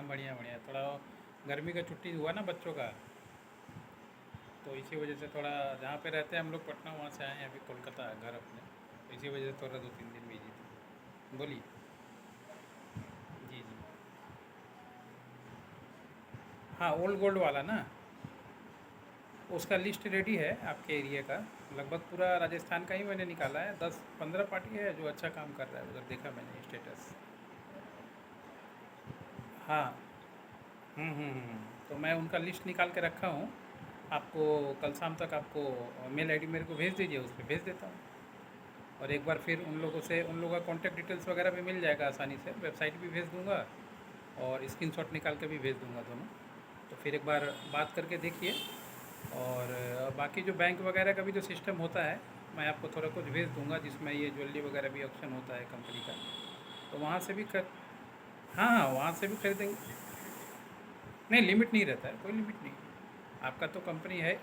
बढ़िया बढ़िया। थोड़ा गर्मी का छुट्टी हुआ ना बच्चों का, तो इसी वजह से थोड़ा जहाँ पे रहते हैं हम लोग पटना, वहाँ से आए हैं अभी कोलकाता घर अपने, तो इसी वजह से थोड़ा 2-3 दिन बिजी थे। बोलिए। जी जी। हाँ, ओल्ड गोल्ड वाला ना, उसका लिस्ट रेडी है आपके एरिया का। लगभग पूरा राजस्थान का ही मैंने निकाला है, 10-15 पार्टी है जो अच्छा काम कर रहा है उधर, देखा मैंने स्टेटस। हाँ। तो मैं उनका लिस्ट निकाल के रखा हूँ। आपको कल शाम तक आपको मेल आईडी मेरे को भेज दीजिए, उस पर भेज देता हूँ। और एक बार फिर उन लोगों से, उन लोगों का कॉन्टैक्ट डिटेल्स वगैरह भी मिल जाएगा आसानी से, वेबसाइट भी भेज दूँगा और स्क्रीनशॉट निकाल के भी भेज दूँगा दोनों। तो फिर एक बार बात करके देखिए। और बाकी जो बैंक वगैरह का भी जो सिस्टम होता है, मैं आपको थोड़ा कुछ भेज दूँगा, जिसमें ये ज्वेलरी वगैरह भी ऑप्शन होता है कंपनी का, तो वहाँ से भी कर। हाँ हाँ, वहाँ से भी खरीदेंगे। नहीं, लिमिट नहीं रहता है, कोई लिमिट नहीं। आपका तो कंपनी है।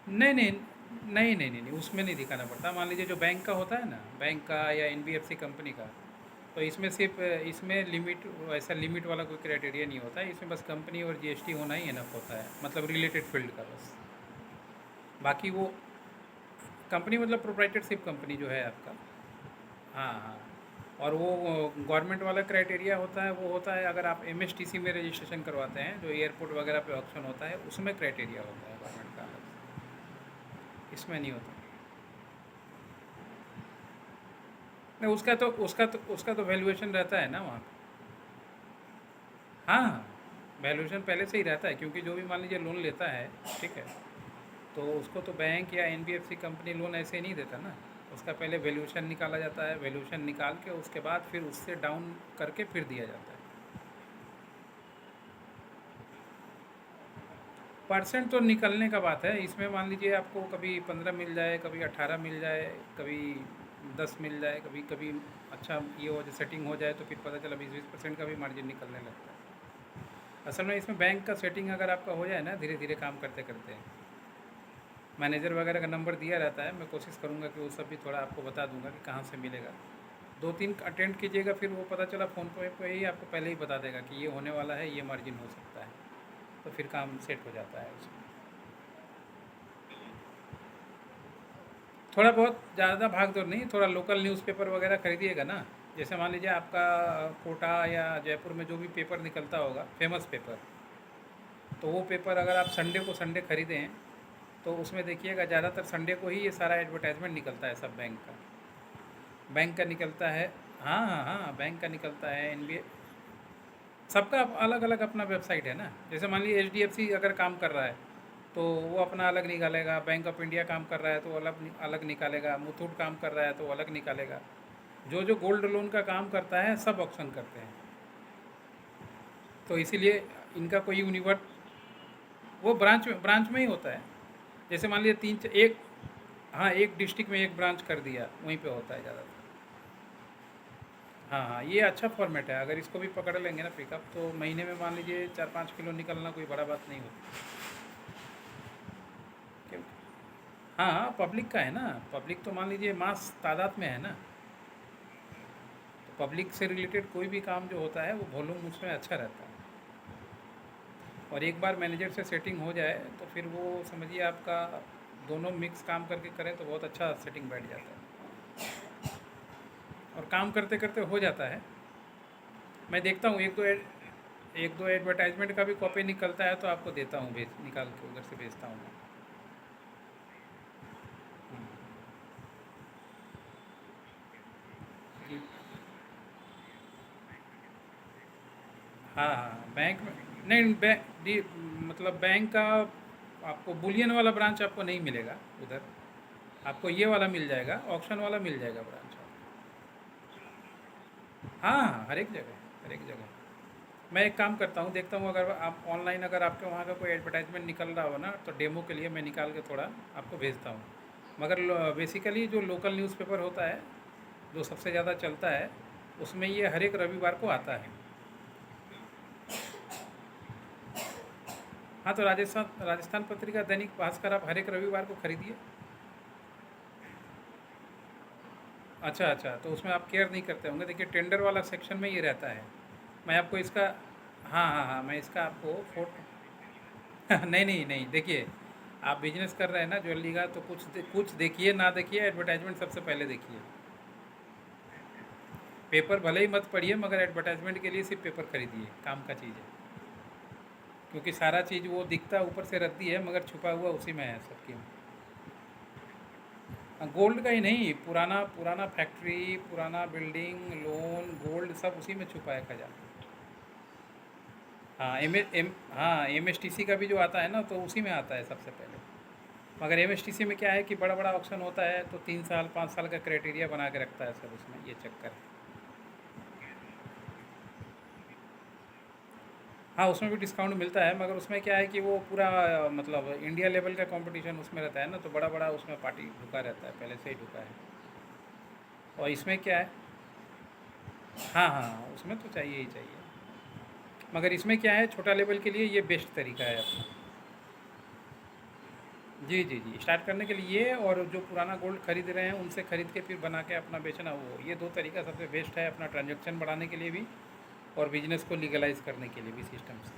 नहीं नहीं नहीं नहीं नहीं नहीं, उसमें नहीं दिखाना पड़ता। मान लीजिए जो बैंक का होता है ना, बैंक का या एनबीएफसी कंपनी का, तो इसमें सिर्फ इसमें लिमिट, ऐसा लिमिट वाला कोई क्राइटेरिया नहीं होता है। इसमें बस कंपनी और जीएसटी होना ही इनफ होता है, मतलब रिलेटेड फील्ड का बस। बाकी वो कंपनी मतलब प्रोप्राइटरशिप कंपनी जो है आपका। हाँ हाँ। और वो गवर्नमेंट वाला क्राइटेरिया होता है, वो होता है अगर आप एमएसटीसी में रजिस्ट्रेशन करवाते हैं, जो एयरपोर्ट वगैरह पे ऑप्शन होता है, उसमें क्राइटेरिया होता है गवर्नमेंट का अलग से। इसमें नहीं होता। नहीं, उसका तो वैल्यूएशन रहता है ना वहाँ। हाँ हाँ, वैल्यूएशन पहले से ही रहता है, क्योंकि जो भी मान लीजिए लोन लेता है, ठीक है, तो उसको तो बैंक या एनबीएफसी कंपनी लोन ऐसे ही नहीं देता ना। उसका पहले वैल्यूएशन निकाला जाता है, वैल्यूएशन निकाल के उसके बाद फिर उससे डाउन करके फिर दिया जाता है। परसेंट तो निकलने का बात है इसमें। मान लीजिए आपको कभी 15 मिल जाए, कभी 18 मिल जाए, कभी 10 मिल जाए, कभी कभी अच्छा ये हो जाए, सेटिंग हो जाए, तो फिर पता चला 20-20% का भी मार्जिन निकलने लगता है। असल में इसमें बैंक का सेटिंग अगर आपका हो जाए ना, धीरे धीरे काम करते करते, मैनेजर वगैरह का नंबर दिया रहता है, मैं कोशिश करूँगा कि वो सब भी थोड़ा आपको बता दूंगा कि कहाँ से मिलेगा। 2-3 अटेंड कीजिएगा, फिर वो पता चला फ़ोन पे ही आपको पहले ही बता देगा कि ये होने वाला है, ये मार्जिन हो सकता है, तो फिर काम सेट हो जाता है उसमें। थोड़ा बहुत ज़्यादा भाग दौड़ नहीं, थोड़ा लोकल न्यूज़पेपर वगैरह खरीदिएगा ना। जैसे मान लीजिए आपका कोटा या जयपुर में जो भी पेपर निकलता होगा, फेमस पेपर, तो वो पेपर अगर आप संडे को संडे खरीदें, तो उसमें देखिएगा ज़्यादातर संडे को ही ये सारा एडवर्टाइजमेंट निकलता है सब बैंक का। बैंक का निकलता है। हाँ हाँ हाँ, बैंक का निकलता है, एनबीए, सबका अलग अलग अपना वेबसाइट है ना। जैसे मान लीजिए एचडीएफसी अगर काम कर रहा है, तो वो अपना अलग निकालेगा। बैंक ऑफ इंडिया काम कर रहा है तो अलग अलग निकालेगा। मुथूट काम कर रहा है तो अलग निकालेगा। जो जो गोल्ड लोन का काम करता है सब ऑप्शन करते हैं, तो इसीलिए इनका कोई यूनिवर्स, वो ब्रांच में ही होता है। जैसे मान लीजिए एक, हाँ, एक डिस्ट्रिक्ट में एक ब्रांच कर दिया, वहीं पे होता है ज़्यादातर। हाँ हाँ, ये अच्छा फॉर्मेट है। अगर इसको भी पकड़ लेंगे ना पिकअप, तो महीने में मान लीजिए 4-5 किलो निकलना कोई बड़ा बात नहीं होती। क्यों? हाँ हाँ, पब्लिक का है ना। पब्लिक तो मान लीजिए मास तादाद में है ना, तो पब्लिक से रिलेटेड कोई भी काम जो होता है वो वॉल्यूम उसमें अच्छा रहता है। और एक बार मैनेजर से सेटिंग हो जाए, तो फिर वो समझिए आपका दोनों मिक्स काम करके करें तो बहुत अच्छा सेटिंग बैठ जाता है, और काम करते करते हो जाता है। मैं देखता हूँ एक दो एडवर्टाइजमेंट का भी कॉपी निकलता है, तो आपको देता हूँ, भेज निकाल के उधर से भेजता हूँ मैं। जी। हाँ हाँ, बैंक में नहीं, मतलब बैंक का आपको बुलियन वाला ब्रांच आपको नहीं मिलेगा उधर। आपको ये वाला मिल जाएगा, ऑप्शन वाला मिल जाएगा ब्रांच। हाँ हाँ, हर एक जगह, हर एक जगह। मैं एक काम करता हूँ, देखता हूँ अगर आप ऑनलाइन, अगर आपके वहाँ का कोई एडवर्टाइजमेंट निकल रहा हो ना, तो डेमो के लिए मैं निकाल के थोड़ा आपको भेजता हूँ। मगर बेसिकली जो लोकल न्यूज़पेपर होता है, जो सबसे ज़्यादा चलता है, उसमें ये हर एक रविवार को आता है। हाँ, तो राजस्थान राजस्थान पत्रिका, दैनिक भास्कर आप हर एक रविवार को खरीदिए। अच्छा अच्छा, तो उसमें आप केयर नहीं करते होंगे। देखिए टेंडर वाला सेक्शन में ये रहता है। मैं आपको इसका, हाँ हाँ हाँ, मैं इसका आपको फोटो नहीं नहीं नहीं, देखिए आप बिजनेस कर रहे हैं ना ज्वेलरी का, तो कुछ देखिए ना देखिए, एडवर्टाइजमेंट सबसे पहले देखिए। पेपर भले ही मत पढ़िए, मगर एडवर्टाइजमेंट के लिए सिर्फ पेपर खरीदिए, काम का चीज़ है। क्योंकि सारा चीज़ वो दिखता ऊपर से रद्दी है, मगर छुपा हुआ उसी में है सबकी। गोल्ड का ही नहीं, पुराना पुराना फैक्ट्री, पुराना बिल्डिंग, लोन, गोल्ड, सब उसी में छुपा है खजाना। हाँ हाँ, एमएसटीसी का भी जो आता है ना, तो उसी में आता है सबसे पहले। मगर एमएसटीसी में क्या है कि बड़ा बड़ा ऑप्शन होता है, तो 3 साल 5 साल का क्राइटेरिया बना के रखता है सब, उसमें ये चक्कर है। हाँ, उसमें भी डिस्काउंट मिलता है, मगर उसमें क्या है कि वो पूरा मतलब इंडिया लेवल का कंपटीशन उसमें रहता है ना, तो बड़ा बड़ा उसमें पार्टी ढुका रहता है, पहले से ही ढुका है। और इसमें क्या है, हाँ हाँ, उसमें तो चाहिए ही चाहिए। मगर इसमें क्या है, छोटा लेवल के लिए ये बेस्ट तरीका है अपना। जी जी जी, स्टार्ट करने के लिए ये, और जो पुराना गोल्ड खरीद रहे हैं उनसे खरीद के फिर बना के अपना बेचना, वो ये दो तरीका सबसे बेस्ट है अपना ट्रांजैक्शन बढ़ाने के लिए भी, और बिजनेस को लीगलाइज करने के लिए भी सिस्टम से।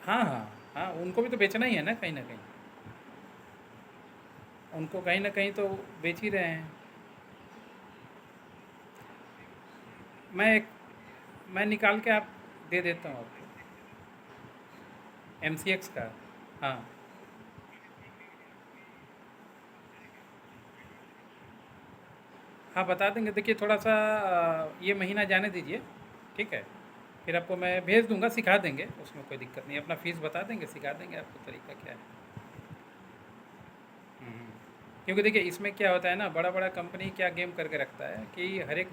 हाँ हाँ हाँ, उनको भी तो बेचना ही है ना, कहीं ना कहीं उनको कहीं ना कहीं तो बेच ही रहे हैं। मैं निकाल के आप दे देता हूँ आपको, एमसीएक्स का। हाँ हाँ, बता देंगे। देखिए थोड़ा सा ये महीना जाने दीजिए, ठीक है। फिर आपको मैं भेज दूंगा, सिखा देंगे, उसमें कोई दिक्कत नहीं। अपना फीस बता देंगे, सिखा देंगे आपको तरीका क्या है। हम्म। क्योंकि देखिए इसमें क्या होता है ना, बड़ा बड़ा कंपनी क्या गेम करके रखता है कि हर एक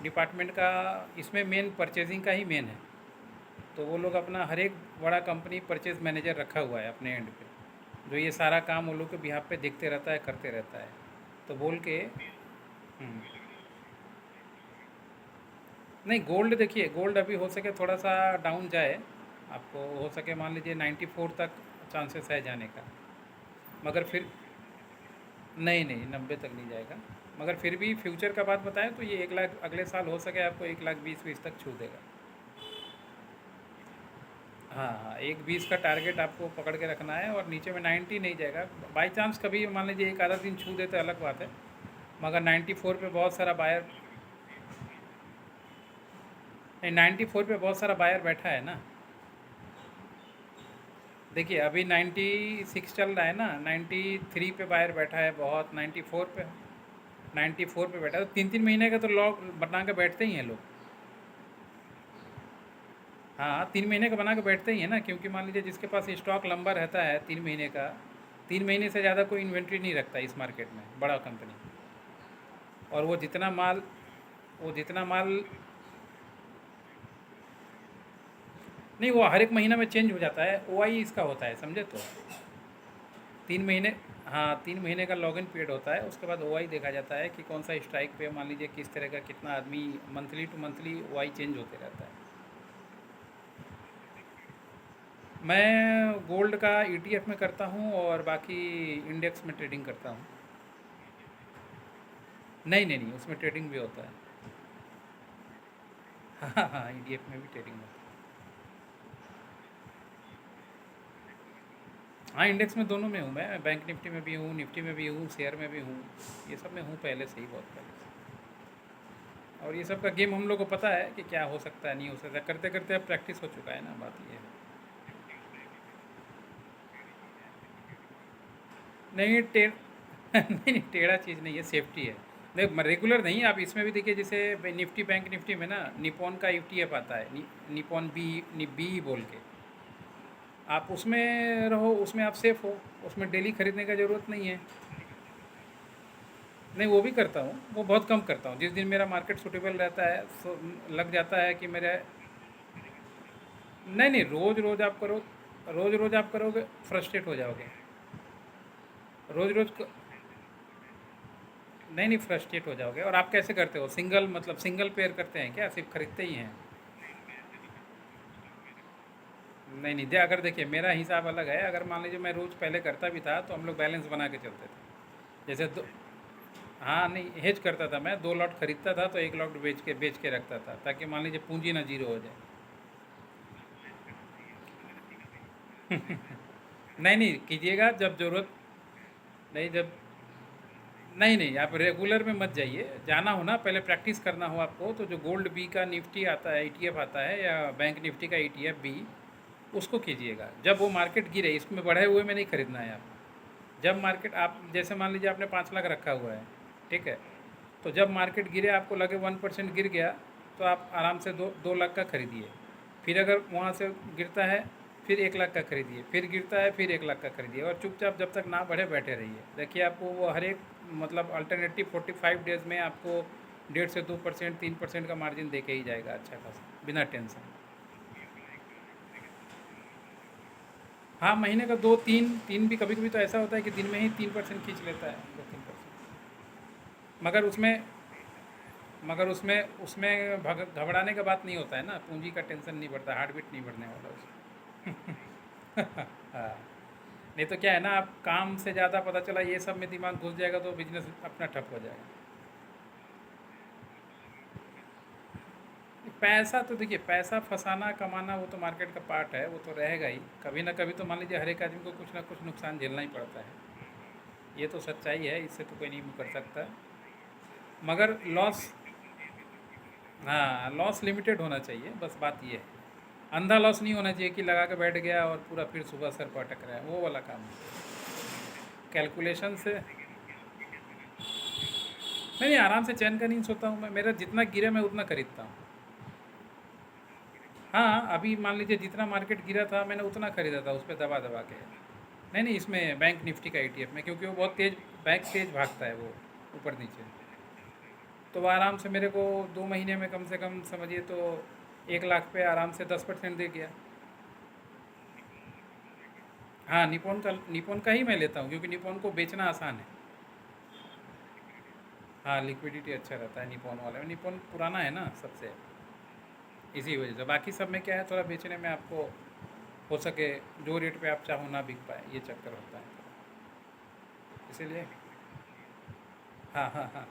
डिपार्टमेंट का, इसमें मेन परचेजिंग का ही मेन है। तो वो लोग अपना हर एक बड़ा कंपनी परचेज मैनेजर रखा हुआ है अपने एंड पे, जो ये सारा काम वो लोग के बिहाफ पे देखते रहता है, करते रहता है। तो बोल के नहीं, गोल्ड देखिए, गोल्ड अभी हो सके थोड़ा सा डाउन जाए, आपको हो सके मान लीजिए 94 तक चांसेस है जाने का। मगर फिर नहीं नहीं, 90 तक नहीं जाएगा। मगर फिर भी फ्यूचर का बात बताएं तो ये 1 लाख अगले साल हो सके आपको 1,20,20 तक छू देगा। हाँ हाँ, 1,20 का टारगेट आपको पकड़ के रखना है, और नीचे में 90 नहीं जाएगा। बाई चांस कभी मान लीजिए एक आधा दिन छू देते अलग बात है, मगर 94 पे बहुत सारा बायर, नहीं 94 पे बहुत सारा बायर बैठा है ना। देखिए अभी 96 चल रहा है ना, 93 पे बायर बैठा है बहुत, 94 पे बैठा है, तो 3 3 महीने का तो लॉक बना के बैठते ही हैं लोग। हाँ, 3 महीने का बना के बैठते ही है ना, क्योंकि मान लीजिए जिसके पास स्टॉक लंबा रहता है 3 महीने का, 3 महीने से ज़्यादा कोई इन्वेंट्री नहीं रखता इस मार्केट में बड़ा कंपनी। और वो जितना माल नहीं, वो हर एक महीना में चेंज हो जाता है, ओआई इसका होता है, समझे तो। 3 महीने, हाँ 3 महीने का लॉगिन पीरियड होता है, उसके बाद ओआई देखा जाता है कि कौन सा स्ट्राइक पे, मान लीजिए किस तरह का कितना आदमी, monthly to monthly OI change होते रहता है। मैं गोल्ड का ईटीएफ में करता हूँ, और बाकी इंडेक्स में ट्रेडिंग करता हूँ। नहीं नहीं नहीं, उसमें ट्रेडिंग भी होता है। हाँ हाँ, ईटीएफ में भी ट्रेडिंग होता है। हाँ, इंडेक्स में दोनों में हूँ मैं, बैंक निफ्टी में भी हूँ, निफ्टी में भी हूँ, शेयर में भी हूँ, ये सब में हूँ पहले से ही, बहुत पहले से। और ये सब का गेम हम लोग को पता है कि क्या हो सकता है, नहीं हो सकता, करते करते अब प्रैक्टिस हो चुका है ना, बात ये है। नहीं नहीं नहीं, टेढ़ा चीज़ नहीं है, सेफ्टी है। देख रेगुलर नहीं, आप इसमें भी देखिए, जैसे निफ्टी, बैंक निफ्टी में ना निपॉन का ईटीएफ आता है, निपॉन बी बोल के, आप उसमें रहो, उसमें आप सेफ हो, उसमें डेली खरीदने का ज़रूरत नहीं है। नहीं, वो भी करता हूँ, वो बहुत कम करता हूँ, जिस दिन मेरा मार्केट सूटेबल रहता है, लग जाता है कि मेरे, नहीं नहीं, रोज़ रोज़ आप करोगे फ्रस्ट्रेट हो जाओगे। रोज़ रोज़ नहीं नहीं, फ्रस्ट्रेट हो जाओगे। और आप कैसे करते हो, सिंगल मतलब सिंगल पेयर करते हैं क्या, सिर्फ खरीदते ही हैं? नहीं नहीं, अगर देखिए मेरा हिसाब अलग है, अगर मान लीजिए मैं रोज़ पहले करता भी था, तो हम लोग बैलेंस बना के चलते थे। जैसे दो, हाँ नहीं, हेज करता था मैं, 2 लॉट खरीदता था तो 1 लॉट बेच के रखता था, ताकि मान लीजिए पूंजी ना जीरो हो जाए। नहीं नहीं कीजिएगा जब ज़रूरत, नहीं जब, नहीं नहीं आप रेगुलर में मत जाइए, जाना हो ना पहले प्रैक्टिस करना हो आपको, तो जो गोल्ड बी का निफ्टी आता है, ईटीएफ आता है, या बैंक निफ्टी का ईटीएफ बी, उसको कीजिएगा जब वो मार्केट गिरे। इसमें बढ़े हुए में नहीं खरीदना है आप। जब मार्केट, आप जैसे मान लीजिए आपने 5 लाख रखा हुआ है, ठीक है, तो जब मार्केट गिरे, आपको लगे 1% गिर गया, तो आप आराम से 2 लाख का खरीदिए। फिर अगर वहाँ से गिरता है, फिर 1 लाख का खरीदिए, फिर गिरता है, फिर 1 लाख का खरीदिए, और चुपचाप जब तक ना बढ़े बैठे रहिए। देखिए आपको वो हर एक, मतलब अल्टरनेटिव 45 डेज़ में आपको 1.5 से 2%, 3% का मार्जिन दे के ही जाएगा अच्छा खासा, बिना टेंशन। हाँ, महीने का 2 3 3 भी, कभी कभी तो ऐसा होता है कि दिन में ही 3% खींच लेता है, 2 3%। मगर उसमें मगर उसमें उसमें घबराने का बात नहीं होता है ना, पूंजी का टेंशन नहीं बढ़ता, हार्ट बीट नहीं बढ़ने वाला उसमें। हाँ, नहीं तो क्या है ना, आप काम से ज़्यादा पता चला ये सब में दिमाग घुस जाएगा तो बिजनेस अपना ठप हो जाएगा। पैसा तो देखिए, पैसा फंसाना कमाना वो तो मार्केट का पार्ट है, वो तो रहेगा ही। कभी ना कभी तो मान लीजिए हर एक आदमी को कुछ ना कुछ नुकसान झेलना ही पड़ता है, ये तो सच्चाई है, इससे तो कोई नहीं मुकर सकता। मगर लॉस, हाँ लॉस लिमिटेड होना चाहिए, बस बात ये है। अंधा लॉस नहीं होना चाहिए कि लगा के बैठ गया और पूरा फिर सुबह सर पर अटक रहा है, वो वाला काम है। कैलकुलेशन से, नहीं नहीं, आराम से चैन का नींद सोता हूँ मैं, मेरा जितना गिरे मैं उतना खरीदता हूँ। हाँ, अभी मान लीजिए जितना मार्केट गिरा था मैंने उतना खरीदा था, उस पर दबा दबा के। नहीं नहीं, इसमें बैंक निफ्टी का ईटीएफ में, क्योंकि वो बहुत तेज, बैंक तेज भागता है वो, ऊपर नीचे। तो वो आराम से मेरे को 2 महीने में कम से कम समझिए तो 1 लाख पे आराम से 10% दे गया। हाँ, निपॉन का ही मैं लेता हूँ, क्योंकि निपॉन को बेचना आसान है। हाँ, लिक्विडिटी अच्छा रहता है निपॉन वाले में, निपॉन पुराना है ना सबसे, इसी वजह से। बाकी सब में क्या है, थोड़ा बेचने में आपको हो सके जो रेट पे आप चाहो ना बिक पाए, ये चक्कर होता है इसीलिए। हाँ हाँ हाँ।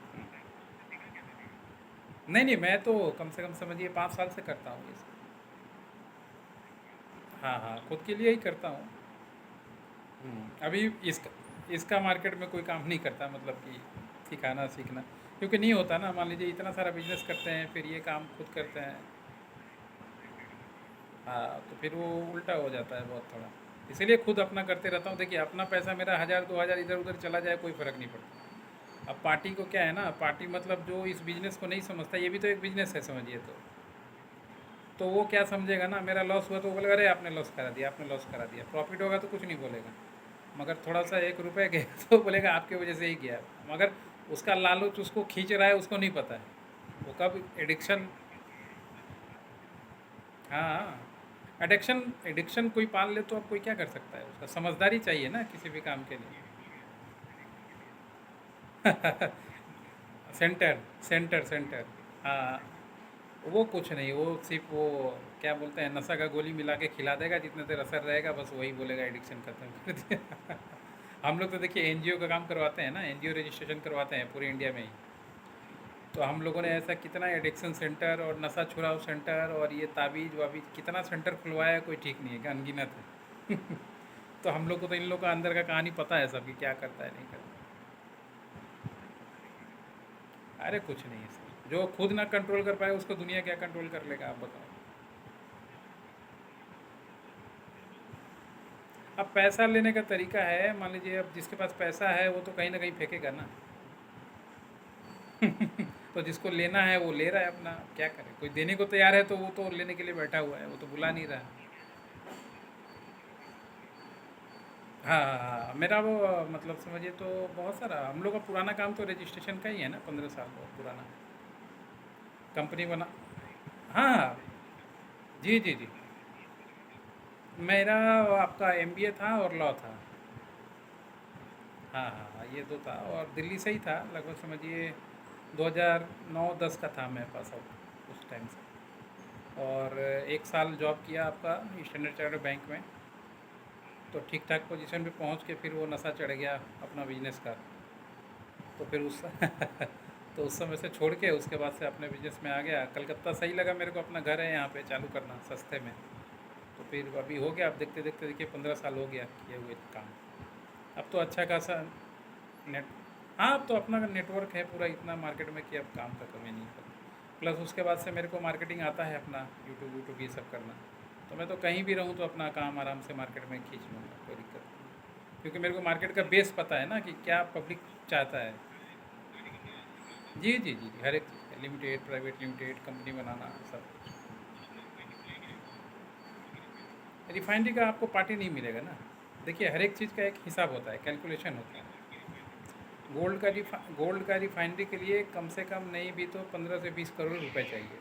नहीं नहीं, मैं तो कम से कम समझिए 5 साल से करता हूँ ये सब। हाँ हाँ, खुद के लिए ही करता हूँ। अभी इसका इसका मार्केट में कोई काम नहीं करता, मतलब कि सिखाना सीखना, क्योंकि नहीं होता ना। मान लीजिए इतना सारा बिजनेस करते हैं, फिर ये काम खुद करते हैं। हाँ, तो फिर वो उल्टा हो जाता है बहुत थोड़ा, इसीलिए खुद अपना करते रहता हूँ। देखिए अपना पैसा मेरा 1000 2000 इधर उधर चला जाए कोई फ़र्क नहीं पड़ता। अब पार्टी को क्या है ना, पार्टी मतलब जो इस बिज़नेस को नहीं समझता, ये भी तो एक बिज़नेस है समझिए, तो वो क्या समझेगा ना, मेरा लॉस हुआ तो वो बोलेगा अरे आपने लॉस करा दिया, आपने लॉस करा दिया। प्रॉफिट होगा तो कुछ नहीं बोलेगा, मगर थोड़ा सा 1 रुपये गया तो बोलेगा आपके वजह से ही गया। मगर उसका लालच उसको खींच रहा है, उसको नहीं पता है वो कब एडिक्शन। हाँ, एडिक्शन एडिक्शन कोई पाल ले तो अब कोई क्या कर सकता है, उसका समझदारी चाहिए ना किसी भी काम के लिए। Centre centre centre. हाँ, वो कुछ नहीं, वो सिर्फ वो क्या बोलते हैं, नशा का गोली मिला के खिला देगा, जितने देर असर रहेगा बस वही बोलेगा एडिक्शन खत्म कर दिया। हम लोग तो देखिए एनजीओ का काम करवाते हैं ना, एनजीओ रजिस्ट्रेशन करवाते हैं पूरे इंडिया में ही। तो हम लोगों ने ऐसा कितना एडिक्शन सेंटर और नशा छुड़ाओ सेंटर और ये ताबीज़ वाबीज़ कितना सेंटर खुलवाया है, कोई ठीक नहीं है, अनगिनत है। तो हम लोग को तो इन लोग का अंदर का कहानी पता है सब, कि क्या करता है नहीं करता। अरे कुछ नहीं है सर, जो खुद ना कंट्रोल कर पाए उसको दुनिया क्या कंट्रोल कर लेगा, आप बताओ। अब पैसा लेने का तरीका है, मान लीजिए अब जिसके पास पैसा है वो तो कहीं ना कहीं फेंकेगा ना। तो जिसको लेना है वो ले रहा है अपना, क्या करे, कोई देने को तैयार है तो वो तो लेने के लिए बैठा हुआ है, वो तो बुला नहीं रहा। हाँ हाँ हाँ, मेरा वो मतलब समझिए तो बहुत सारा हम लोग का पुराना काम तो रजिस्ट्रेशन का ही है ना, 15 साल बहुत पुराना कंपनी बना। हाँ हाँ, जी जी जी। मेरा आपका एमबीए था और लॉ था। हाँ हाँ हाँ, ये दो था, और दिल्ली से ही था, लगभग समझिए 2009-10 का था मैं पास आउट उस टाइम से। और 1 साल जॉब किया आपका स्टैंडर्ड चार्टर्ड बैंक में, तो ठीक ठाक पोजीशन पे पहुंच के फिर वो नशा चढ़ गया अपना बिजनेस का। तो फिर उस तो उस समय से छोड़ के उसके बाद से अपने बिजनेस में आ गया। कलकत्ता सही लगा मेरे को, अपना घर है यहाँ पे, चालू करना सस्ते में। तो फिर अभी हो गया, अब देखते देखते देखिए 15 साल हो गया किए हुए काम। अब तो अच्छा खासा नेट, हाँ अब तो अपना नेटवर्क है पूरा इतना मार्केट में कि अब काम का कमी नहीं है। प्लस उसके बाद से मेरे को मार्केटिंग आता है अपना, यूट्यूब यूट्यूब ये सब करना। तो मैं तो कहीं भी रहूँ तो अपना काम आराम से मार्केट में खींच लूँगा, कोई दिक्कत नहीं, क्योंकि मेरे को मार्केट का बेस पता है ना कि क्या पब्लिक चाहता है। जी जी जी जी, हर एक लिमिटेड, प्राइवेट लिमिटेड, कंपनी बनाना सब। रिफाइनरी का आपको पार्टी नहीं मिलेगा ना। देखिए हर एक चीज़ का एक हिसाब होता है, कैलकुलेशन होता है। गोल्ड का रिफाइनरी के लिए कम से कम नहीं भी तो 15 से 20 करोड़ रुपए चाहिए।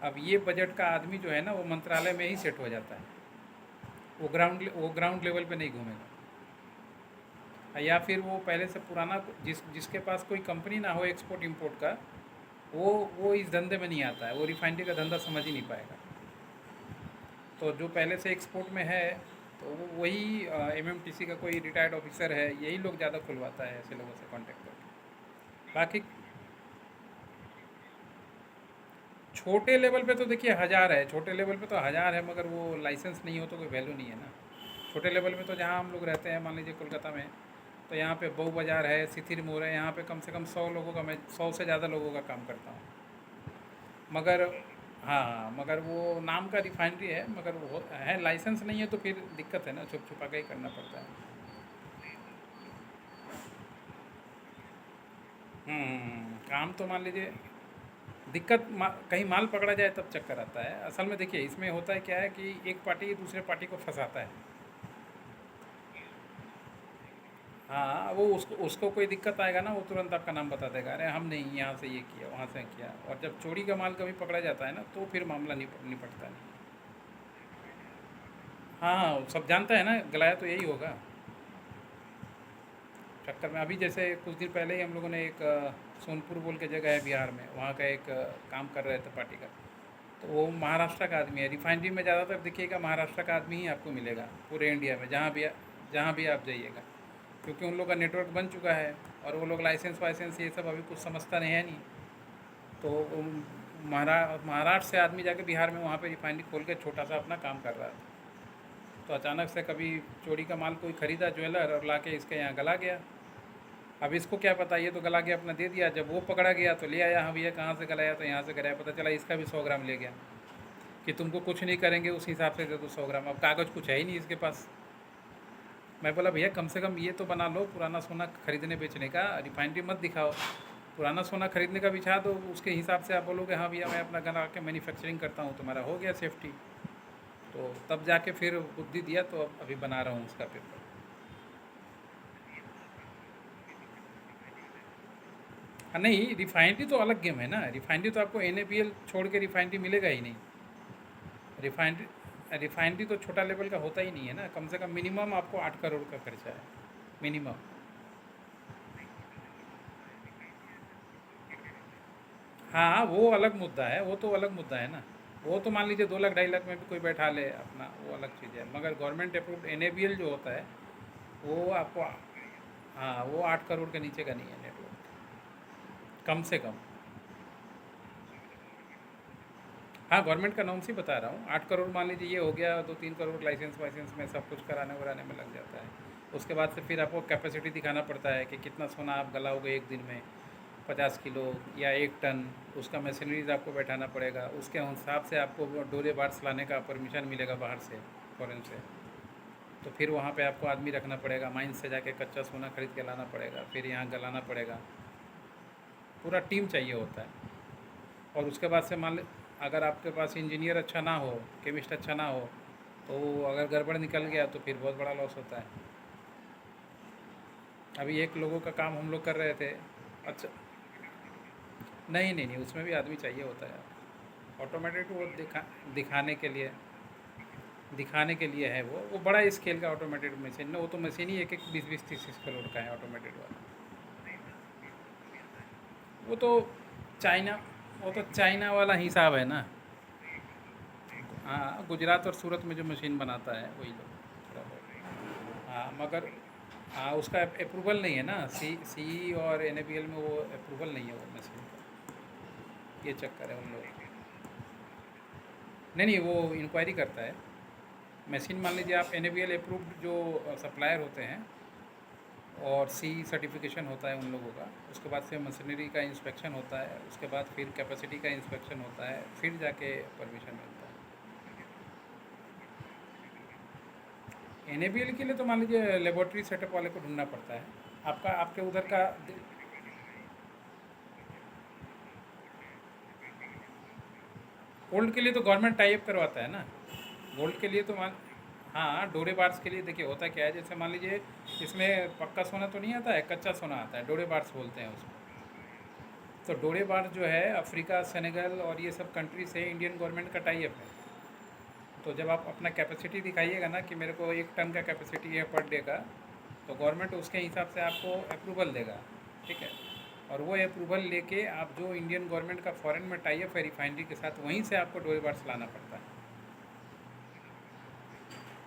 अब ये बजट का आदमी जो है ना, वो मंत्रालय में ही सेट हो जाता है, वो ग्राउंड लेवल पे नहीं घूमेगा। या फिर वो पहले से पुराना जिसके पास कोई कंपनी ना हो एक्सपोर्ट इंपोर्ट का, वो इस धंधे में नहीं आता है, वो रिफाइनरी का धंधा समझ ही नहीं पाएगा। तो जो पहले से एक्सपोर्ट में है, तो वो वही एमएमटीसी का कोई रिटायर्ड ऑफिसर है, यही लोग ज़्यादा खुलवाता है ऐसे लोगों से कांटेक्ट करके। बाकी छोटे लेवल पे तो देखिए हज़ार है, छोटे लेवल पे तो हज़ार है, मगर वो लाइसेंस नहीं हो तो कोई वैल्यू नहीं है ना। छोटे लेवल में तो जहाँ हम लोग रहते हैं, मान लीजिए कोलकाता में, तो यहाँ पे बऊ बाज़ार है, सिथिर मोड़ है, यहाँ पे कम से कम 100 लोगों का, मैं 100 से ज़्यादा लोगों का काम करता हूँ। मगर हाँ, मगर वो नाम का रिफाइनरी है, मगर वो है लाइसेंस नहीं है, तो फिर दिक्कत है ना, छुप छुपा के ही करना पड़ता है। काम तो मान लीजिए दिक्कत कहीं माल पकड़ा जाए तब चक्कर आता है। असल में देखिए इसमें होता है क्या है कि एक पार्टी दूसरे पार्टी को फंसाता है। हाँ, वो उसको उसको कोई दिक्कत आएगा ना, वो तुरंत आपका नाम बता देगा, अरे हम नहीं, यहाँ से ये किया, वहाँ से किया। और जब चोरी का माल कभी पकड़ा जाता है ना, तो फिर मामला निपटता नहीं। हाँ हाँ, वो सब जानता है ना, गलाया तो यही होगा चक्कर में। अभी जैसे कुछ दिन पहले ही हम लोगों ने एक सोनपुर बोल के जगह है बिहार में, वहाँ का एक काम कर रहे थे पार्टी का। तो वो महाराष्ट्र का आदमी है। रिफाइनरी में ज़्यादातर देखिएगा महाराष्ट्र का आदमी ही आपको मिलेगा पूरे इंडिया में, जहाँ भी आप जाइएगा, क्योंकि उन लोग का नेटवर्क बन चुका है। और वो लोग लाइसेंस वाइसेंस ये सब अभी कुछ समझता नहीं है नहीं। तो महाराष्ट्र से आदमी जाके बिहार में वहाँ पे रिफाइनरी खोल के छोटा सा अपना काम कर रहा था। तो अचानक से कभी चोरी का माल कोई ख़रीदा ज्वेलर, और ला के इसके यहाँ गला गया। अब इसको क्या पता, ये तो गला के अपना दे दिया। जब वो पकड़ा गया तो ले आया, हाँ भैया कहाँ से गलाया, तो यहाँ से गलाया। पता चला इसका भी 100 ग्राम ले गया, कि तुमको कुछ नहीं करेंगे, उस हिसाब से दे दो 100 ग्राम। अब कागज़ कुछ है ही नहीं इसके पास। मैं बोला भैया कम से कम ये तो बना लो, पुराना सोना खरीदने बेचने का, रिफाइनरी मत दिखाओ। पुराना सोना खरीदने का बिछा दो, उसके हिसाब से आप बोलोगे हाँ भैया मैं अपना गला के मैन्युफैक्चरिंग करता हूँ, तुम्हारा हो गया सेफ्टी। तो तब जाके फिर बुद्धि दिया, तो अब अभी बना रहा हूँ उसका पेपर। हाँ नहीं, रिफाइनरी तो अलग गेम है ना। रिफाइनरी तो आपको NAPL छोड़ के रिफाइनरी मिलेगा ही नहीं। रिफाइनरी तो छोटा लेवल का होता ही नहीं है ना। कम से कम मिनिमम आपको 8 करोड़ का खर्चा है, मिनिमम। हाँ वो अलग मुद्दा है, वो तो अलग मुद्दा है ना। वो तो मान लीजिए 2 लाख 2.5 लाख में भी कोई बैठा ले अपना, वो अलग चीज़ है। मगर गवर्नमेंट अप्रूव्ड NABL जो होता है, वो आपको, हाँ वो 8 करोड़ के नीचे का नहीं है नेटवर्क, कम से कम। हाँ गवर्नमेंट का नाम से बता रहा हूँ। 8 करोड़ मान लीजिए ये हो गया, 2-3 करोड़ लाइसेंस वाइसेंस में सब कुछ कराने वराने में लग जाता है। उसके बाद से फिर आपको कैपेसिटी दिखाना पड़ता है कि कितना सोना आप गलाओगे एक दिन में, 50 किलो या 1 टन। उसका मशीनरीज आपको बैठाना पड़ेगा, उसके हिसाब से आपको डोले बार्स लाने का परमिशन मिलेगा बाहर से, फॉरेन से। तो फिर वहाँ पे आपको आदमी रखना पड़ेगा, माइंस से जाके कच्चा सोना खरीद के लाना पड़ेगा, फिर यहाँ गलाना पड़ेगा। पूरा टीम चाहिए होता है। और उसके बाद से मान अगर आपके पास इंजीनियर अच्छा ना हो, केमिस्ट अच्छा ना हो, तो अगर गड़बड़ निकल गया तो फिर बहुत बड़ा लॉस होता है। अभी एक लोगों का काम हम लोग कर रहे थे। अच्छा, नहीं नहीं नहीं, उसमें भी आदमी चाहिए होता है। ऑटोमेटेड वो दिखाने के लिए, है वो बड़ा स्केल का ऑटोमेटेड मशीन ना। वो तो मशीन ही एक एक 20-20-30-30 करोड़ का है ऑटोमेटेड वाला। वो तो चाइना वो तो चाइना वाला हिसाब है ना। हाँ गुजरात और सूरत में जो मशीन बनाता है वही लोग, थोड़ा बहुत। हाँ मगर हाँ, उसका अप्रूवल नहीं है ना, सी और NABL में वो अप्रूवल नहीं है वो मशीन का। ये चक्कर है उन लोगों का। नहीं नहीं, वो इंक्वायरी करता है। मशीन मान लीजिए आप NABL अप्रूव्ड जो सप्लायर होते हैं, और सी सर्टिफिकेशन होता है उन लोगों का। उसके बाद से मशीनरी का इंस्पेक्शन होता है, उसके बाद फिर कैपेसिटी का इंस्पेक्शन होता है, फिर जाके परमिशन मिलता है। NABL के लिए तो मान लीजिए लेबोरेटरी सेटअप वाले को ढूंढना पड़ता है। आपका आपके उधर का गोल्ड के लिए तो गवर्नमेंट टाई अप करवाता है ना। गोल्ड के लिए तो मान हाँ, डोरे बार्स के लिए देखिए होता क्या है, जैसे मान लीजिए इसमें पक्का सोना तो नहीं आता है, कच्चा सोना आता है, डोरे बार्स बोलते हैं उसको। तो डोरे बार्स जो है अफ्रीका, सेनेगल और ये सब कंट्री से इंडियन गवर्नमेंट का टाई अप है। तो जब आप अपना कैपेसिटी दिखाइएगा ना कि मेरे को 1 टन का कैपेसिटी है पर डे का, तो गवर्नमेंट उसके हिसाब से आपको अप्रूवल देगा। ठीक है। और वो अप्रूवल लेके आप जो इंडियन गवर्नमेंट का फॉरेन में टाई अप है रिफाइनरी के साथ, वहीं से आपको डोरे बार्स लाना पड़ता है।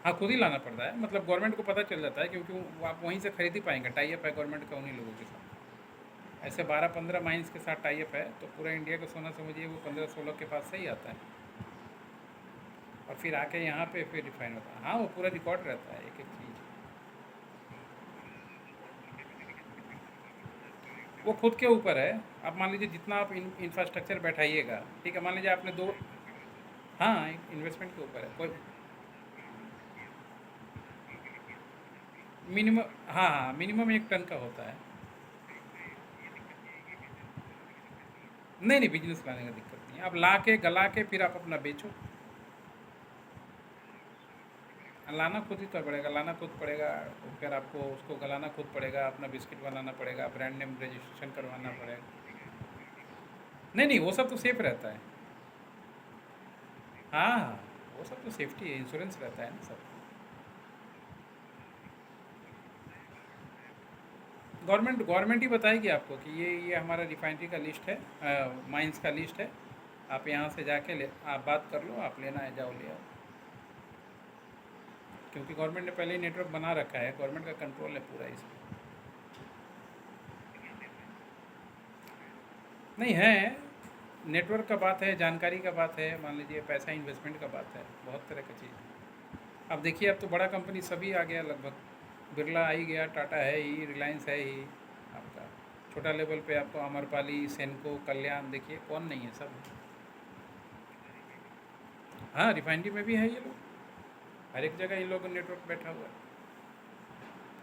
हाँ, खुद ही लाना पड़ता है, मतलब गवर्नमेंट को पता चल जाता है, क्योंकि आप वहीं से खरीद ही पाएंगे। टाई अप है गवर्नमेंट का उन्हीं लोगों के साथ। ऐसे 12-15 माइंस के साथ टाई अप है, तो पूरा इंडिया का सोना समझिए वो 15-16 के पास से ही आता है, और फिर आके यहाँ पे फिर रिफाइन होता है। हाँ, वो पूरा रिकॉर्ड रहता है एक एक चीज़। वो खुद के ऊपर है। आप मान लीजिए जितना आप इंफ्रास्ट्रक्चर बैठाइएगा, ठीक है, मान लीजिए आपने दो। हाँ, इन्वेस्टमेंट के ऊपर है कोई। मिनिमम, हाँ हाँ, मिनिमम 1 टन का होता है। नहीं नहीं, बिजनेस लाने का दिक्कत नहीं है, आप ला के गला के फिर आप अपना बेचो। लाना खुद ही तो पड़ेगा, लाना खुद पड़ेगा। फिर आपको उसको गलाना खुद पड़ेगा, अपना बिस्किट बनाना पड़ेगा, ब्रांड नेम रजिस्ट्रेशन करवाना पड़ेगा। नहीं नहीं, वो सब तो सेफ रहता है। हाँ हाँ, वो सब तो सेफ्टी है, इंश्योरेंस रहता है ना सब। गवर्नमेंट गवर्नमेंट ही बताएगी आपको कि ये हमारा रिफाइनरी का लिस्ट है, माइंस का लिस्ट है। आप यहाँ से जाके ले, आप बात कर लो, आप लेना है जाओ ले आओ। क्योंकि गवर्नमेंट ने पहले ही नेटवर्क बना रखा है, गवर्नमेंट का कंट्रोल है पूरा इसमें। नहीं है, नेटवर्क का बात है, जानकारी का बात है, मान लीजिए पैसा इन्वेस्टमेंट का बात है, बहुत तरह की चीज़ है। अब देखिए, अब तो बड़ा कंपनी सभी आ गया लगभग। बिरला आ ही गया, टाटा है ही, रिलायंस है ही आपका। छोटा लेवल पे आपको अमरपाली, सेनको, कल्याण, देखिए कौन नहीं है, सब है। हाँ, रिफाइनरी में भी है ये लोग। हर एक जगह ये लोग नेटवर्क बैठा हुआ है।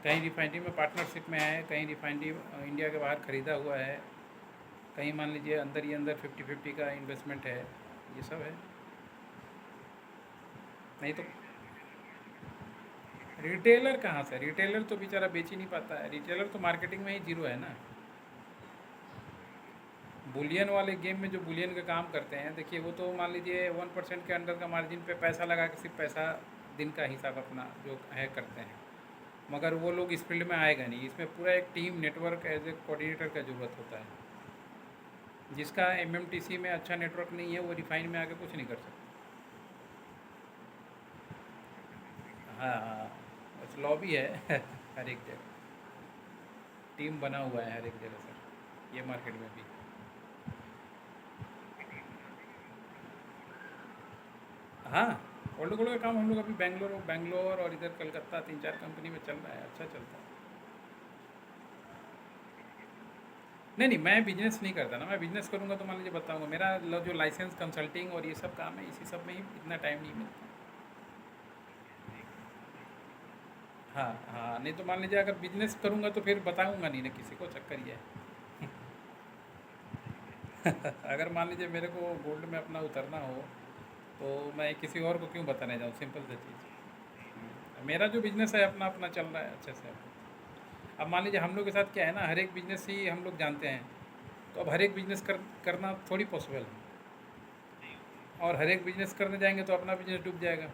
कहीं रिफाइनरी में पार्टनरशिप में है, कहीं रिफाइनरी इंडिया के बाहर ख़रीदा हुआ है, कहीं मान लीजिए अंदर ही अंदर 50-50 का इन्वेस्टमेंट है। ये सब है। नहीं तो रिटेलर कहाँ से, रिटेलर तो बेचारा बेच ही नहीं पाता है, रिटेलर तो मार्केटिंग में ही जीरो है ना। बुलियन वाले गेम में जो बुलियन का काम करते हैं, देखिए वो तो मान लीजिए 1% के अंडर का मार्जिन पे पैसा लगा के सिर्फ पैसा दिन का हिसाब अपना जो है करते हैं। मगर वो लोग इस फील्ड में आएगा नहीं, इसमें पूरा एक team network as a coordinator का ज़रूरत होता है। जिसका MMTC में अच्छा नेटवर्क नहीं है, वो रिफाइन में आके कुछ नहीं कर सकता। हाँ हाँ, बस लॉबी है हर एक जगह टीम बना हुआ है, हर एक जगह सर, ये मार्केट में भी। हाँ, ओल्ड गोल्ड का काम हम लोग अभी बैंगलोर और इधर कलकत्ता 3-4 कंपनी में चल रहा है, अच्छा चलता है। नहीं नहीं, मैं बिजनेस नहीं करता ना। मैं बिजनेस करूँगा तो मान लीजिए बताऊँगा, मेरा जो लाइसेंस कंसल्टिंग और ये सब काम है, इसी सब में ही इतना टाइम नहीं मिलता। हाँ हाँ, नहीं तो मान लीजिए अगर बिजनेस करूँगा तो फिर बताऊँगा नहीं ना किसी को, चक्कर ये है। अगर मान लीजिए मेरे को गोल्ड में अपना उतरना हो, तो मैं किसी और को क्यों बताने जाऊँ, सिंपल सी चीज़। मेरा जो बिज़नेस है अपना अपना चल रहा है अच्छे से। अब मान लीजिए हम लोग के साथ क्या है ना, हर एक बिज़नेस ही हम लोग जानते हैं, तो अब हर एक बिज़नेस करना थोड़ी पॉसिबल है। और हर एक बिज़नेस करने जाएंगे तो अपना बिज़नेस डूब जाएगा।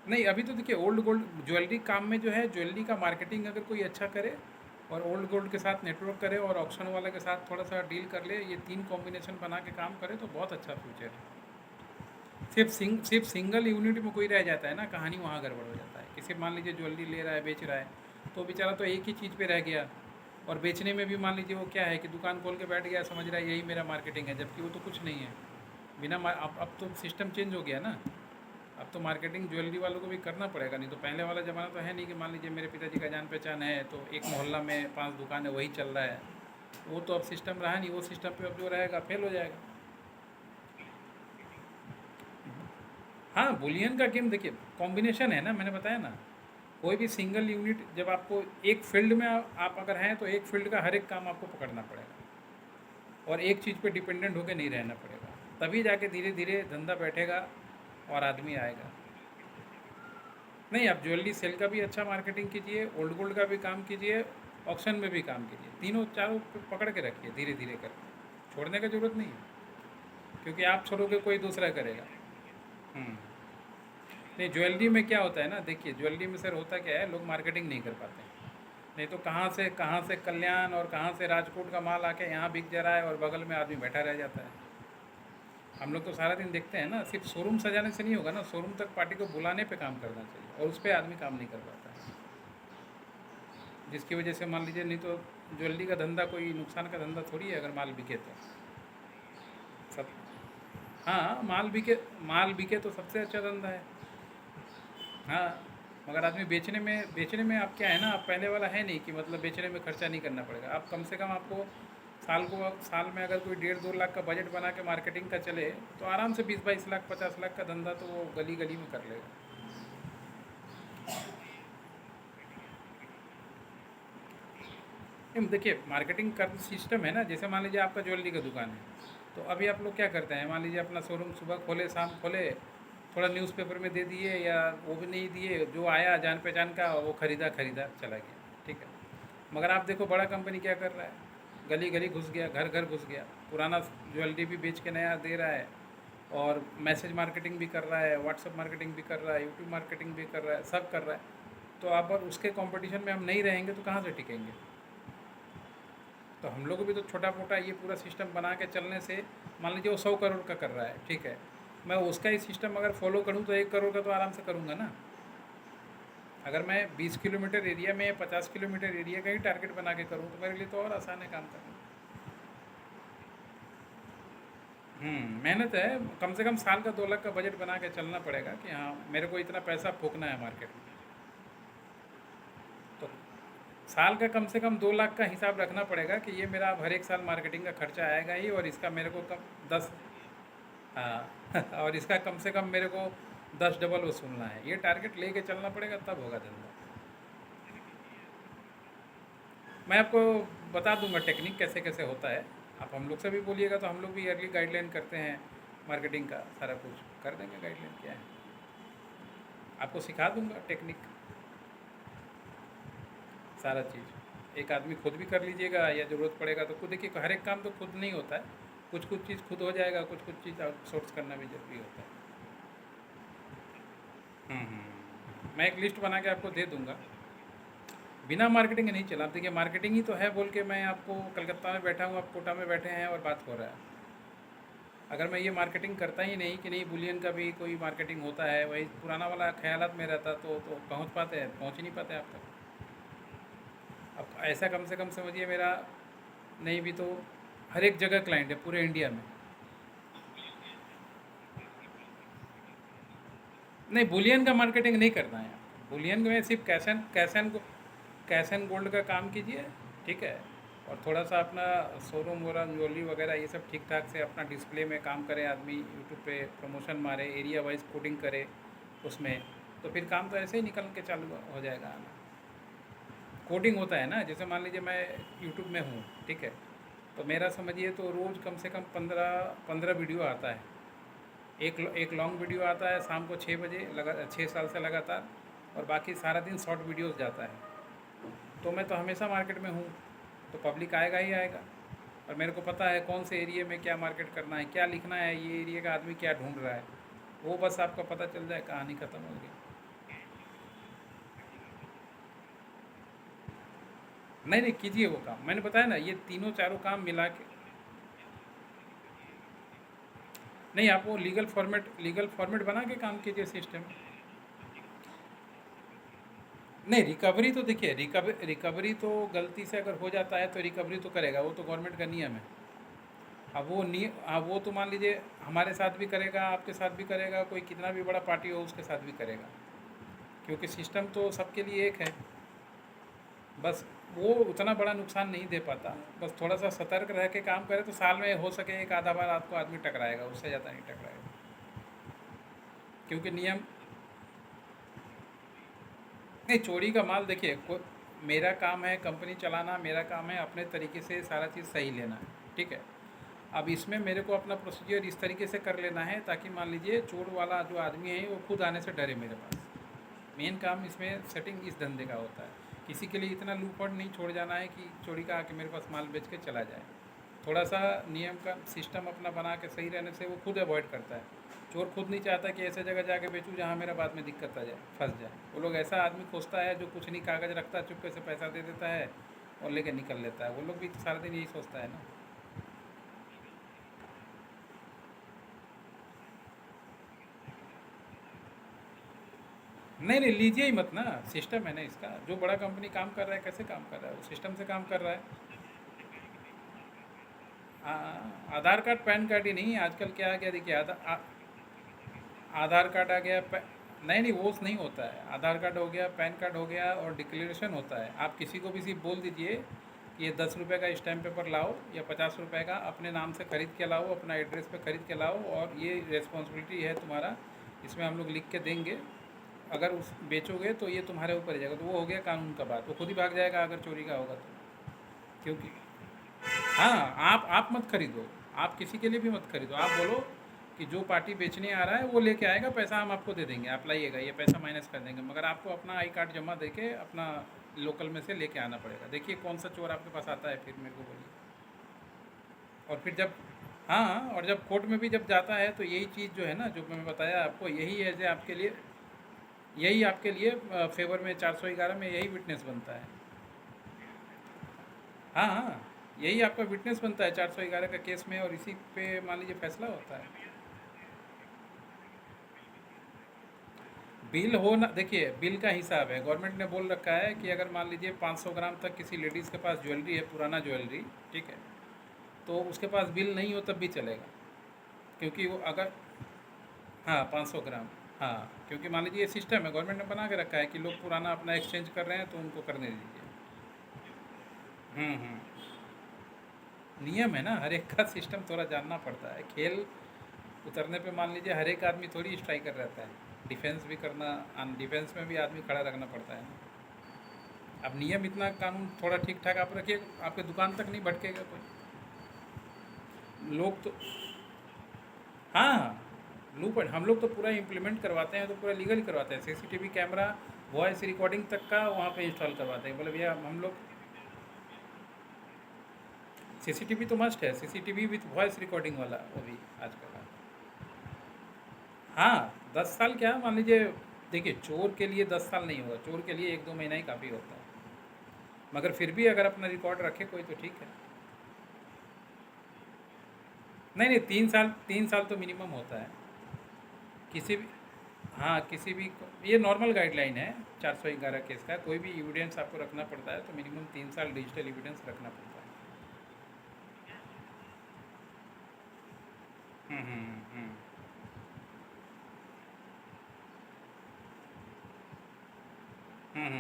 नहीं, अभी तो देखिए ओल्ड गोल्ड ज्वेलरी काम में जो है, ज्वेलरी का मार्केटिंग अगर कोई अच्छा करे और ओल्ड गोल्ड के साथ नेटवर्क करे और ऑक्शन वाले के साथ थोड़ा सा डील कर ले, ये 3 कॉम्बिनेशन बना के काम करे तो बहुत अच्छा फ्यूचर है। सिर्फ सिंगल यूनिट में कोई रह जाता है ना, कहानी वहाँ गड़बड़ हो जाता है। किसी मान लीजिए ज्वेलरी ले रहा है, बेच रहा है, तो बेचारा तो एक ही चीज़ पे रह गया। और बेचने में भी मान लीजिए वो क्या है कि दुकान खोल के बैठ गया, समझ रहा है यही मेरा मार्केटिंग है, जबकि वो तो कुछ नहीं है। अब तो सिस्टम चेंज हो गया ना। अब तो मार्केटिंग ज्वेलरी वालों को भी करना पड़ेगा, नहीं तो पहले वाला ज़माना तो है नहीं कि मान लीजिए मेरे पिताजी का जान पहचान है तो एक मोहल्ला में 5 दुकान है, वही चल रहा है। वो तो अब सिस्टम रहा नहीं, वो सिस्टम पे अब जो रहेगा फेल हो जाएगा। हाँ, बुलियन का गेम देखिए कॉम्बिनेशन है ना, मैंने बताया ना। कोई भी सिंगल यूनिट, जब आपको एक फील्ड में आप अगर हैं तो एक फील्ड का हर एक काम आपको पकड़ना पड़ेगा और एक चीज़ पे डिपेंडेंट होकर नहीं रहना पड़ेगा, तभी जाके धीरे धीरे धंधा बैठेगा और आदमी आएगा। नहीं, आप ज्वेलरी सेल का भी अच्छा मार्केटिंग कीजिए, ओल्ड गोल्ड का भी काम कीजिए, ऑक्शन में भी काम कीजिए, तीनों चारों पे पकड़ के रखिए धीरे धीरे करके, छोड़ने का ज़रूरत नहीं है, क्योंकि आप छोड़ोगे कोई दूसरा करेगा। हम्म। नहीं, ज्वेलरी में क्या होता है ना, देखिए ज्वेलरी में सर होता क्या है, लोग मार्केटिंग नहीं कर पाते हैं। नहीं तो कहाँ से कल्याण और कहाँ से राजकोट का माल आके यहाँ बिक जा रहा है और बगल में आदमी बैठा रह जाता है। हम लोग तो सारा दिन देखते हैं ना, सिर्फ शोरूम सजाने से नहीं होगा ना, शोरूम तक पार्टी को बुलाने पे काम करना चाहिए और उस पर आदमी काम नहीं कर पाता है, जिसकी वजह से मान लीजिए, नहीं तो ज्वेलरी का धंधा कोई नुकसान का धंधा थोड़ी है अगर माल बिके तो सब। हाँ, माल बिके तो सबसे अच्छा धंधा है। हाँ, मगर आदमी बेचने में आप क्या है ना, आप पहले वाला है नहीं कि मतलब बेचने में खर्चा नहीं करना पड़ेगा। आप कम से कम आपको साल में अगर कोई 1.5-2 लाख का बजट बना के मार्केटिंग का चले तो आराम से 20-22 लाख 50 लाख का धंधा तो वो गली गली में कर लेगा। देखिए मार्केटिंग का सिस्टम है ना, जैसे मान लीजिए आपका ज्वेलरी का दुकान है, तो अभी आप लोग क्या करते हैं, मान लीजिए अपना शोरूम सुबह खोले शाम खोले, थोड़ा न्यूज़पेपर में दे दिए या वो भी नहीं दिए, जो आया जान पहचान का वो खरीदा चला गया, ठीक है। मगर आप देखो बड़ा कंपनी क्या कर रहा है, गली गली घुस गया, घर घर घुस गया, पुराना ज्वेलरी भी बेच के नया दे रहा है और मैसेज मार्केटिंग भी कर रहा है, व्हाट्सअप मार्केटिंग भी कर रहा है, यूट्यूब मार्केटिंग भी कर रहा है, सब कर रहा है। तो आप और उसके कंपटीशन में हम नहीं रहेंगे तो कहाँ से टिकेंगे। तो हम लोग भी तो छोटा मोटा ये पूरा सिस्टम बना के चलने से, मान लीजिए वो 100 करोड़ का कर रहा है, ठीक है, मैं उसका ही सिस्टम अगर फॉलो करूँ तो 1 करोड़ का तो आराम से करूँगा ना। अगर मैं 20 किलोमीटर एरिया में 50 किलोमीटर एरिया का ही टारगेट बना के करूँ तो मेरे लिए तो और आसान है काम करना। मेहनत है, कम से कम साल का 2 लाख का बजट बना के चलना पड़ेगा कि हाँ मेरे को इतना पैसा फूकना है मार्केट में। तो साल का कम से कम 2 लाख का हिसाब रखना पड़ेगा कि ये मेरा अब हर एक साल मार्केटिंग का खर्चा आएगा ही, और इसका मेरे को कम 10, हाँ और इसका कम से कम मेरे को 10 डबल वसूलना है, ये टारगेट लेके चलना पड़ेगा, तब होगा धंधा। मैं आपको बता दूंगा टेक्निक कैसे कैसे होता है। आप हम लोग से भी बोलिएगा तो हम लोग भी ईयरली गाइडलाइन करते हैं मार्केटिंग का, सारा कुछ कर देंगे, गाइडलाइन क्या है आपको सिखा दूंगा टेक्निक, सारा चीज़। एक आदमी खुद भी कर लीजिएगा या ज़रूरत पड़ेगा तो खुद, देखिए हर एक काम तो खुद नहीं होता है, कुछ कुछ चीज़ खुद हो जाएगा, कुछ कुछ चीज़ आउटसोर्स करना भी ज़रूरी होता है। मैं एक लिस्ट बना के आपको दे दूंगा, बिना मार्केटिंग के नहीं चला। आप देखिए मार्केटिंग ही तो है बोल के मैं आपको, कलकत्ता में बैठा हूँ, आप कोटा में बैठे हैं और बात हो रहा है। अगर मैं ये मार्केटिंग करता ही नहीं कि नहीं बुलियन का भी कोई मार्केटिंग होता है, वही पुराना वाला ख्यालात में रहता तो पहुँच पाते हैं, पहुँच ही नहीं पाते आप तक। अब ऐसा कम से कम समझिए मेरा नहीं भी तो हर एक जगह क्लाइंट है पूरे इंडिया में। नहीं, बुलियन का मार्केटिंग नहीं करना है आपको, बुलियन में सिर्फ कैश एंड गोल्ड का काम कीजिए, ठीक है, और थोड़ा सा अपना शोरूम वोरूम ज्वेलरी वगैरह ये सब ठीक ठाक से अपना डिस्प्ले में काम करे, आदमी यूट्यूब पे प्रमोशन मारे, एरिया वाइज कोडिंग करे उसमें, तो फिर काम तो ऐसे ही निकल के चालू हो जाएगा आना। कोडिंग होता है ना, जैसे मान लीजिए मैं यूट्यूब में हूँ, ठीक है, तो मेरा समझिए तो रोज़ कम से कम 15 वीडियो आता है। एक लॉन्ग वीडियो आता है शाम को 6 बजे, 6 साल से लगातार, और बाकी सारा दिन शॉर्ट वीडियोस जाता है। तो मैं तो हमेशा मार्केट में हूँ, तो पब्लिक आएगा ही आएगा, और मेरे को पता है कौन से एरिया में क्या मार्केट करना है, क्या लिखना है, ये एरिया का आदमी क्या ढूंढ रहा है, वो बस आपको पता चल जाए, कहानी ख़त्म हो गई। नहीं नहीं, कीजिए वो काम, मैंने बताया ना, ये तीनों चारों काम मिला के। नहीं, आप वो लीगल फॉर्मेट बना के काम कीजिए सिस्टम। नहीं, रिकवरी तो देखिए, रिकवरी तो गलती से अगर हो जाता है तो रिकवरी तो करेगा, वो तो गवर्नमेंट का नियम है। अब वो वो तो मान लीजिए हमारे साथ भी करेगा, आपके साथ भी करेगा, कोई कितना भी बड़ा पार्टी हो उसके साथ भी करेगा, क्योंकि सिस्टम तो सबके लिए एक है। बस वो उतना बड़ा नुकसान नहीं दे पाता, बस थोड़ा सा सतर्क रह के काम करे तो साल में हो सके एक आधा बार आपको आदमी टकराएगा, उससे ज़्यादा नहीं टकराएगा, क्योंकि नियम। नहीं, चोरी का माल देखिए, मेरा काम है कंपनी चलाना, मेरा काम है अपने तरीके से सारा चीज़ सही लेना, ठीक है। अब इसमें मेरे को अपना प्रोसीजर इस तरीके से कर लेना है ताकि मान लीजिए चोर वाला जो आदमी है वो खुद आने से डरे मेरे पास। मेन काम इसमें सेटिंग इस धंधे का होता है। किसी के लिए इतना लूपहॉल नहीं छोड़ जाना है कि चोरी का आके मेरे पास माल बेच के चला जाए। थोड़ा सा नियम का सिस्टम अपना बना के सही रहने से वो खुद अवॉइड करता है। चोर खुद नहीं चाहता कि ऐसे जगह जाके बेचूँ जहाँ मेरा बाद में दिक्कत आ जाए, फंस जाए। वो लोग ऐसा आदमी खोजता है जो कुछ नहीं कागज़ रखता है, चुपके से पैसा दे देता है और लेके निकल लेता है। वो लोग भी तो सारा दिन यही सोचता है ना। नहीं नहीं, लीजिए ही मत ना, सिस्टम है ना इसका। जो बड़ा कंपनी काम कर रहा है कैसे काम कर रहा है, वो सिस्टम से काम कर रहा है। आधार कार्ड पैन कार्ड ही नहीं, आजकल क्या आ गया देखिए, आधार कार्ड आ गया, नहीं नहीं, वो नहीं होता है। आधार कार्ड हो गया, पैन कार्ड हो गया और डिक्लेरेशन होता है। आप किसी को भी सिर्फ बोल दीजिए कि ये 10 रुपये का स्टैम्प पेपर लाओ या 50 रुपये का अपने नाम से ख़रीद के लाओ, अपना एड्रेस पे ख़रीद के लाओ, और ये रिस्पॉन्सिबिलिटी है तुम्हारा, इसमें हम लोग लिख के देंगे। अगर उस बेचोगे तो ये तुम्हारे ऊपर ही जाएगा, तो वो हो गया कानून का बात, वो खुद ही भाग जाएगा अगर चोरी का होगा तो। क्योंकि हाँ, आप मत खरीदो, आप किसी के लिए भी मत खरीदो। आप बोलो कि जो पार्टी बेचने आ रहा है वो लेके आएगा, पैसा हम आपको दे देंगे, आप लाइएगा, ये पैसा माइनस कर देंगे, मगर आपको अपना आई कार्ड जमा दे के अपना लोकल में से लेके आना पड़ेगा। देखिए कौन सा चोर आपके पास आता है, फिर मेरे को बोलिए। और फिर जब, हाँ, और जब कोर्ट में भी जब जाता है तो यही चीज़ जो है ना, जो मैंने बताया आपको, यही है जो आपके लिए, यही आपके लिए फेवर में 411 में यही विटनेस बनता है। हाँ हाँ, यही आपका विटनेस बनता है 411 का केस में, और इसी पे मान लीजिए फैसला होता है। बिल हो ना, देखिए बिल का हिसाब है, गवर्नमेंट ने बोल रखा है कि अगर मान लीजिए 500 ग्राम तक किसी लेडीज़ के पास ज्वेलरी है, पुराना ज्वेलरी, ठीक है, तो उसके पास बिल नहीं हो तब भी चलेगा, क्योंकि वो अगर, हाँ 500 ग्राम, हाँ, क्योंकि मान लीजिए ये सिस्टम है, गवर्नमेंट ने बना के रखा है कि लोग पुराना अपना एक्सचेंज कर रहे हैं तो उनको करने दीजिए। हम्म, नियम है ना, हर एक का सिस्टम थोड़ा जानना पड़ता है। खेल उतरने पे मान लीजिए हर एक आदमी थोड़ी स्ट्राइकर रहता है, डिफेंस भी करना, डिफेंस में भी आदमी खड़ा रखना पड़ता है। अब नियम इतना, कानून थोड़ा ठीक ठाक आप रखिए, आपके दुकान तक नहीं भटकेगा कोई। लोग तो, हाँ, लूप हम लोग तो पूरा इम्प्लीमेंट करवाते हैं, तो पूरा लीगल करवाते हैं। सीसीटीवी कैमरा, वॉइस रिकॉर्डिंग तक का वहाँ पे इंस्टॉल करवाते हैं। बोले भैया हम लोग, सीसीटीवी तो मस्ट है, सीसीटीवी विथ वॉइस रिकॉर्डिंग वाला, वो भी आजकल। हाँ, 10 साल क्या, मान लीजिए, देखिए चोर के लिए 10 साल नहीं होगा, चोर के लिए 1-2 महीना ही काफ़ी होता है, मगर फिर भी अगर अपना रिकॉर्ड रखे कोई तो ठीक है। नहीं नहीं, 3 साल, 3 साल तो मिनिमम होता है किसी भी। हाँ, किसी भी, ये नॉर्मल गाइडलाइन है 411 केस का। कोई भी एविडेंस आपको रखना पड़ता है तो मिनिमम 3 साल डिजिटल एविडेंस रखना पड़ता है। हम्म हम्म हम्म हम्म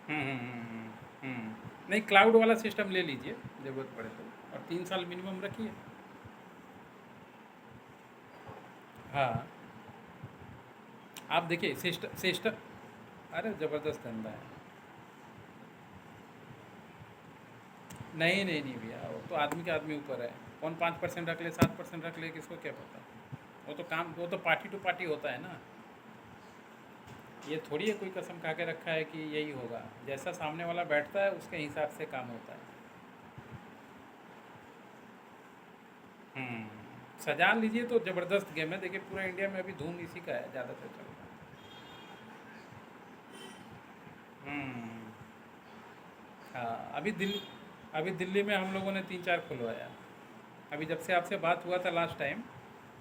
हम्म हम्म हम्म नहीं, क्लाउड वाला सिस्टम ले लीजिए ज़रूरत पड़े तो, और 3 साल मिनिमम रखिए। हाँ, आप देखिए सिस्टम सिस्टम, अरे ज़बरदस्त धंधा है। नहीं नहीं नहीं भैया, वो तो आदमी के आदमी ऊपर है, कौन 5% रख ले, 7% रख ले, किसको क्या पता। वो तो काम, वो तो पार्टी टू पार्टी होता है ना। ये थोड़ी है कोई कसम खा के रखा है कि यही होगा, जैसा सामने वाला बैठता है उसके हिसाब से काम होता है। हम्म, सजा लीजिए तो ज़बरदस्त गेम है। देखिए पूरा इंडिया में अभी धूम इसी का है, ज़्यादातर चल रहा है। हाँ, अभी दिल्ली में हम लोगों ने 3-4 खुलवाया। अभी जब से आपसे बात हुआ था लास्ट टाइम,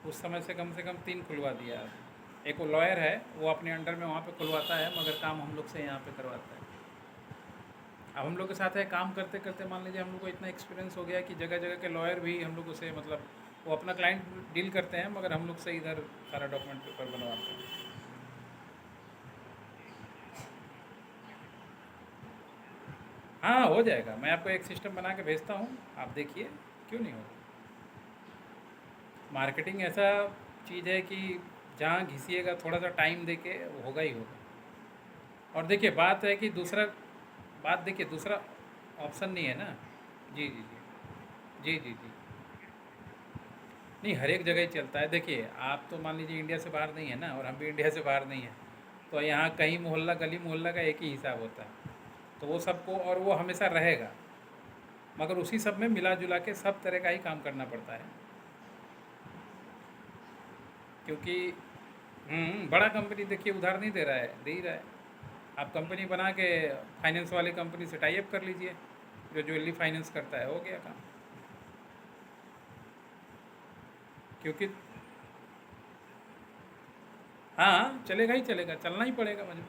उस समय से कम 3 खुलवा दिया है। एक वो लॉयर है, वो अपने अंडर में वहाँ पे खुलवाता है, मगर काम हम लोग से यहाँ पे करवाता है। अब हम लोग के साथ है, काम करते करते मान लीजिए हम लोग को इतना एक्सपीरियंस हो गया कि जगह जगह के लॉयर भी हम लोग से मतलब वो अपना क्लाइंट डील करते हैं, मगर हम लोग से इधर सारा डॉक्यूमेंट पेपर बनवाते हैं। हाँ, हो जाएगा। मैं आपको एक सिस्टम बना के भेजता हूँ, आप देखिए, क्यों नहीं होगा। मार्केटिंग ऐसा चीज़ है कि जहाँ घिसिएगा थोड़ा सा टाइम दे के वो होगा ही होगा। और देखिए बात है कि दूसरा, बात देखिए दूसरा ऑप्शन नहीं है ना। जी जी जी, जी जी जी। नहीं, हर एक जगह ही चलता है। देखिए आप तो मान लीजिए इंडिया से बाहर नहीं है ना, और हम भी इंडिया से बाहर नहीं है, तो यहाँ कहीं मोहल्ला गली मोहल्ला का एक ही हिसाब होता है, तो वो सबको, और वो हमेशा रहेगा, मगर उसी सब में मिला जुला के सब तरह का ही काम करना पड़ता है। क्योंकि बड़ा कंपनी देखिए उधार नहीं दे रहा है, दे ही रहा है। आप कंपनी बना के फाइनेंस वाली कंपनी से टाई अप कर लीजिए, जो ज्वेलरी फाइनेंस करता है, हो गया काम। क्योंकि हाँ, चलेगा ही चलेगा, चलना ही पड़ेगा मुझे।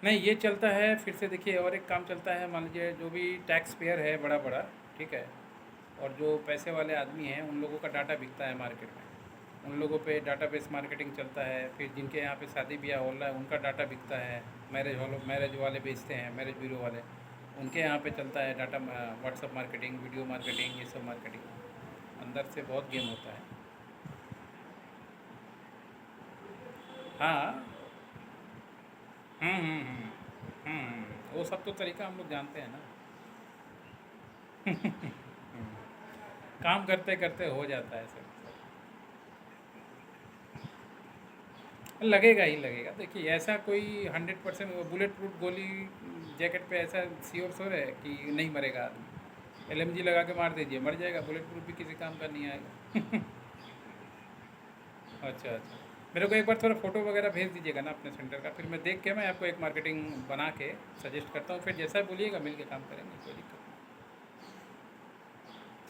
नहीं, ये चलता है। फिर से देखिए और एक काम चलता है, मान लीजिए जो भी टैक्स पेयर है बड़ा बड़ा, ठीक है, और जो पैसे वाले आदमी हैं उन लोगों का डाटा बिकता है मार्केट में, उन लोगों पे डाटाबेस मार्केटिंग चलता है। फिर जिनके यहाँ पे शादी ब्याह हो रहा है उनका डाटा बिकता है, मैरिज वाले बेचते हैं, मैरिज ब्यूरो वाले, उनके यहाँ पे चलता है data, WhatsApp marketing, video marketing, ये सब मार्केटिंग। अंदर से बहुत गेम होता है। हाँ। वो सब तो तरीका हम लोग जानते हैं ना। काम करते करते हो जाता है सब। लगेगा ही लगेगा। देखिए ऐसा कोई 100% बुलेट प्रूफ गोली जैकेट पे ऐसा श्योर श्योर है कि नहीं मरेगा आदमी। LMG लगा के मार दीजिए, मर जाएगा। बुलेट प्रूफ भी किसी काम का नहीं आएगा। अच्छा अच्छा, मेरे को एक बार थोड़ा फ़ोटो वगैरह भेज दीजिएगा ना अपने सेंटर का, फिर मैं देख के मैं आपको एक मार्केटिंग बना के सजेस्ट करता हूँ, फिर जैसा बोलिएगा मिल के काम करेंगे, कोई दिक्कत नहीं।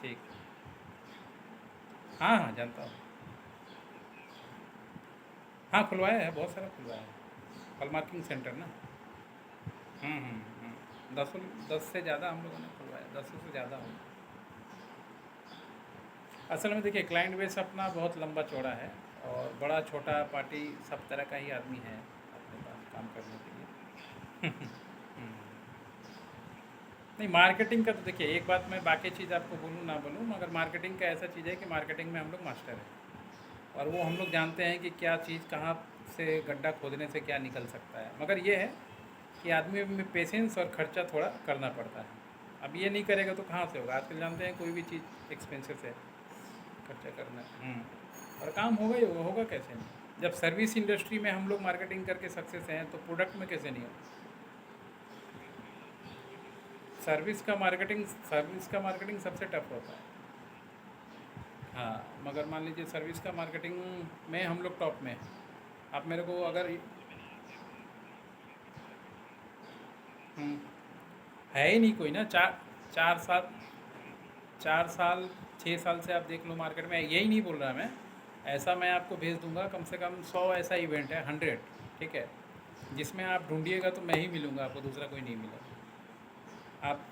ठीक। हाँ हाँ, जानता हूँ। हाँ, खुलवाया है, बहुत सारा खुलवाया है। हॉल मार्किंग सेंटर ना। 10 10 से ज़्यादा हम लोगों ने खुलवाया, 10 से ज़्यादा हो। असल में देखिए क्लाइंट बेस अपना बहुत लंबा चौड़ा है, और बड़ा छोटा पार्टी सब तरह का ही आदमी है अपने पास काम करने के लिए। नहीं, मार्केटिंग का तो देखिए एक बात मैं बाकी चीज़ आपको बोलूँ ना बोलूँ, मगर मार्केटिंग का ऐसा चीज़ है कि मार्केटिंग में हम लोग मास्टर हैं, और वो हम लोग जानते हैं कि क्या चीज़ कहाँ से गड्ढा खोदने से क्या निकल सकता है। मगर ये है कि आदमी में पेशेंस और ख़र्चा थोड़ा करना पड़ता है। अब ये नहीं करेगा तो कहाँ से होगा। आजकल जानते हैं कोई भी चीज़ एक्सपेंसिव है, खर्चा करना है। और काम होगा ही होगा, होगा कैसे नहीं। जब सर्विस इंडस्ट्री में हम लोग मार्केटिंग करके सक्सेस हैं, तो प्रोडक्ट में कैसे नहीं होगा। सर्विस का मार्केटिंग सबसे टफ होता है। हाँ, मगर मान लीजिए सर्विस का मार्केटिंग में हम लोग टॉप में हैं। आप मेरे को अगर हम्म, है ही नहीं कोई ना। 4 4 साल 4 साल 6 साल से आप देख लो मार्केट में, यही नहीं बोल रहा मैं। ऐसा मैं आपको भेज दूंगा, कम से कम 100 ऐसा इवेंट है, 100, ठीक है, जिसमें आप ढूंढिएगा तो मैं ही मिलूँगा आपको, दूसरा कोई नहीं मिलेगा। आप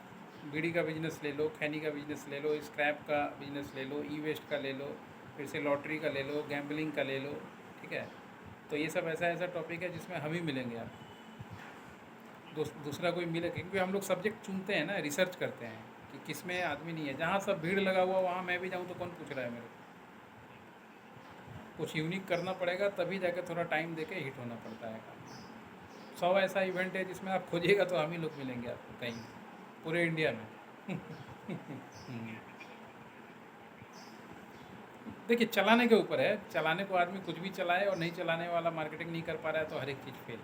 बीड़ी का बिज़नेस ले लो, खैनी का बिज़नेस ले लो, स्क्रैप का बिज़नेस ले लो, ई वेस्ट का ले लो, फिर से लॉटरी का ले लो, गैम्बलिंग का ले लो, ठीक है। तो ये सब ऐसा ऐसा टॉपिक है जिसमें हम ही मिलेंगे आप, दूसरा कोई मिले, क्योंकि हम लोग सब्जेक्ट चुनते हैं ना, रिसर्च करते हैं कि किस में आदमी नहीं है। जहाँ सब भीड़ लगा हुआ वहाँ मैं भी जाऊँ तो कौन पूछ रहा है मेरे को। कुछ यूनिक करना पड़ेगा, तभी जाके थोड़ा टाइम दे के हिट होना पड़ता है काम। 100 ऐसा इवेंट है जिसमें आप खोजिएगा तो हम ही लोग मिलेंगे आपको कहीं, पूरे इंडिया में। देखिए चलाने के ऊपर है, चलाने को आदमी कुछ भी चलाए, और नहीं चलाने वाला मार्केटिंग नहीं कर पा रहा है तो हर एक चीज़ फेल।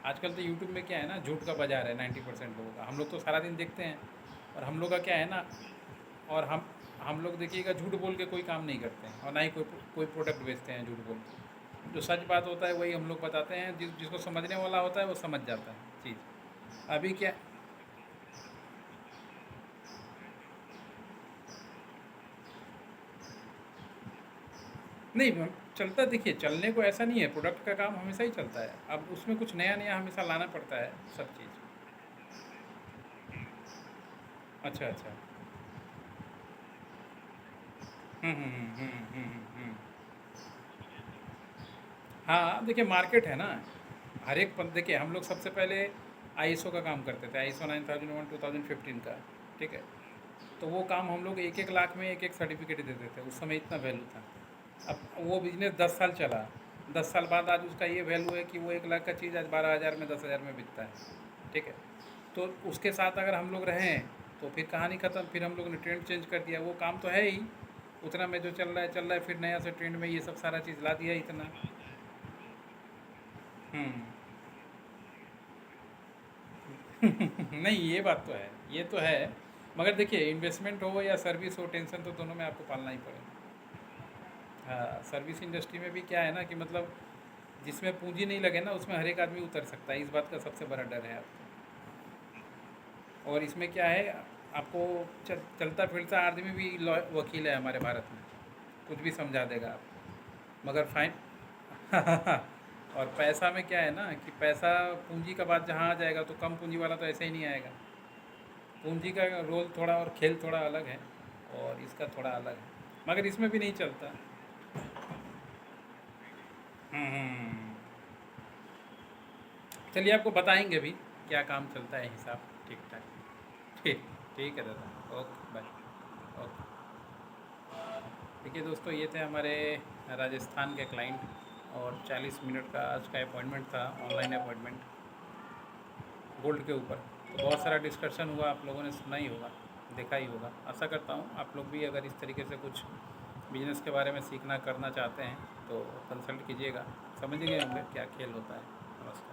आजकल तो यूट्यूब में क्या है ना, झूठ का बाजार है 90% लोगों का। हम लोग तो सारा दिन देखते हैं, और हम लोग का क्या है ना, और हम लोग देखिएगा झूठ बोल के कोई काम नहीं करते हैं, और ना ही कोई प्रोडक्ट बेचते हैं झूठ बोल के। जो सच बात होता है वही हम लोग बताते हैं, जिसको समझने वाला होता है वो समझ जाता है चीज़। अभी क्या, नहीं चलता, देखिए चलने को ऐसा नहीं है, प्रोडक्ट का काम हमेशा ही चलता है, अब उसमें कुछ नया नया हमेशा लाना पड़ता है सब चीज़। अच्छा अच्छा। हम्म। हाँ देखिए मार्केट है ना, हर एक देखिए हम लोग सबसे पहले आईएसओ का काम करते थे, आईएसओ 9001 2015 का, ठीक है। तो वो काम हम लोग 1-1 लाख में एक एक सर्टिफिकेट देते थे, उस समय इतना वैल्यू था। अब वो बिजनेस 10 साल चला, 10 साल बाद आज उसका ये वैल्यू है कि वो 1 लाख का चीज़ आज 12,000 में 10,000 में बिकता है, ठीक है। तो उसके साथ अगर हम लोग रहें तो फिर कहानी ख़त्म, फिर हम लोग ने ट्रेंड चेंज कर दिया, वो काम तो है ही उतना में जो चल रहा है, फिर नया से ट्रेंड में ये सब सारा चीज़ ला दिया इतना। हम्म। नहीं ये बात तो है, ये तो है, मगर देखिए इन्वेस्टमेंट हो या सर्विस हो, टेंशन तो दोनों में आपको पालना ही पड़ेगा। हाँ सर्विस इंडस्ट्री में भी क्या है ना कि मतलब जिसमें पूंजी नहीं लगे ना उसमें हर एक आदमी उतर सकता है, इस बात का सबसे बड़ा डर है आपको। और इसमें क्या है, आपको चलता फिरता आदमी भी वकील है हमारे भारत में, कुछ भी समझा देगा आप, मगर फाइन। और पैसा में क्या है ना कि पैसा पूंजी का बात जहाँ आ जाएगा तो कम पूंजी वाला तो ऐसे ही नहीं आएगा, पूंजी का रोल थोड़ा और खेल थोड़ा अलग है, और इसका थोड़ा अलग है, मगर इसमें भी नहीं चलता। हम्म। चलिए आपको बताएंगे भी क्या काम चलता है, हिसाब ठीक ठाक। ठीक, ठीक है दादा, ओके बाय। ओके। देखिए दोस्तों ये थे हमारे राजस्थान के क्लाइंट, और 40 मिनट का आज का अपॉइंटमेंट था, ऑनलाइन अपॉइंटमेंट गोल्ड के ऊपर। तो बहुत सारा डिस्कशन हुआ, आप लोगों ने सुना ही होगा, देखा ही होगा। आशा करता हूँ आप लोग भी अगर इस तरीके से कुछ बिजनेस के बारे में सीखना करना चाहते हैं तो कंसल्ट कीजिएगा, समझेंगे होंगे क्या खेल होता है। नमस्कार।